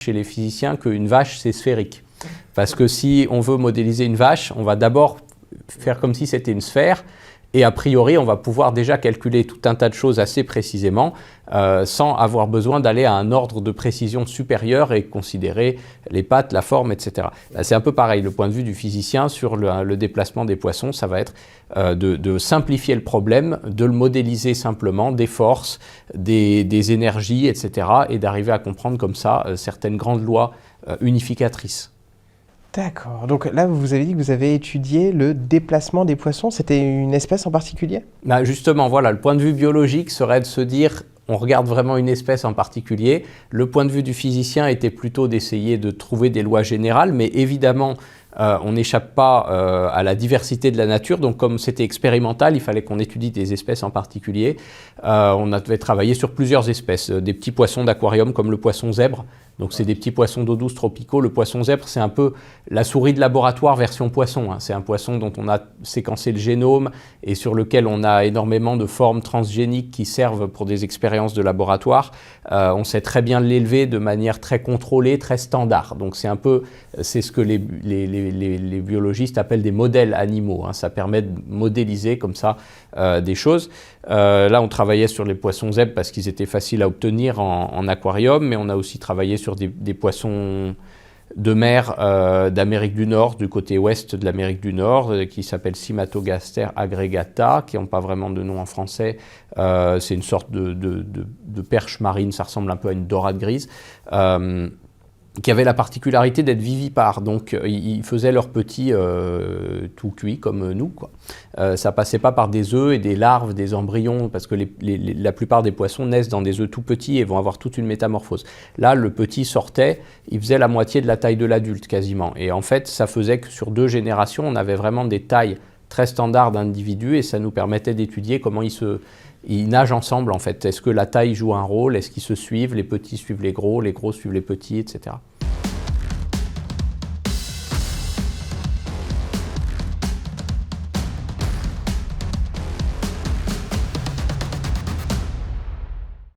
chez les physiciens qu'une vache, c'est sphérique. Parce que si on veut modéliser une vache, on va d'abord faire comme si c'était une sphère, et a priori, on va pouvoir déjà calculer tout un tas de choses assez précisément, sans avoir besoin d'aller à un ordre de précision supérieur et considérer les pattes, la forme, etc. C'est un peu pareil, le point de vue du physicien sur le déplacement des poissons, ça va être de simplifier le problème, de le modéliser simplement, des forces, des énergies, etc. et d'arriver à comprendre comme ça certaines grandes lois unificatrices. D'accord. Donc là, vous avez dit que vous avez étudié le déplacement des poissons. C'était une espèce en particulier? Justement, voilà, le point de vue biologique serait de se dire, on regarde vraiment une espèce en particulier. Le point de vue du physicien était plutôt d'essayer de trouver des lois générales, mais évidemment, on n'échappe pas à la diversité de la nature. Donc, comme c'était expérimental, il fallait qu'on étudie des espèces en particulier. On devait travailler sur plusieurs espèces. Des petits poissons d'aquarium comme le poisson zèbre. Donc, c'est des petits poissons d'eau douce tropicaux. Le poisson zèbre, c'est un peu la souris de laboratoire version poisson. C'est un poisson dont on a séquencé le génome et sur lequel on a énormément de formes transgéniques qui servent pour des expériences de laboratoire. On sait très bien l'élever de manière très contrôlée, très standard. Donc, c'est ce que les biologistes appellent des modèles animaux. Ça permet de modéliser comme ça des choses. Là, on travaillait sur les poissons zèbres parce qu'ils étaient faciles à obtenir en aquarium, mais on a aussi travaillé sur des poissons de mer d'Amérique du Nord, du côté ouest de l'Amérique du Nord, qui s'appellent Cymatogaster aggregata, qui n'ont pas vraiment de nom en français. C'est une sorte de perche marine, ça ressemble un peu à une dorade grise. Qui avaient la particularité d'être vivipares, donc ils faisaient leurs petits tout cuits comme nous, quoi. Ça passait pas par des œufs et des larves, des embryons, parce que la plupart des poissons naissent dans des œufs tout petits et vont avoir toute une métamorphose. Là, le petit sortait, il faisait la moitié de la taille de l'adulte quasiment, et en fait, ça faisait que sur 2 générations, on avait vraiment des tailles très standards d'individus, et ça nous permettait d'étudier comment ils nagent ensemble en fait. Est-ce que la taille joue un rôle? Est-ce qu'ils se suivent? Les petits suivent les gros suivent les petits, etc.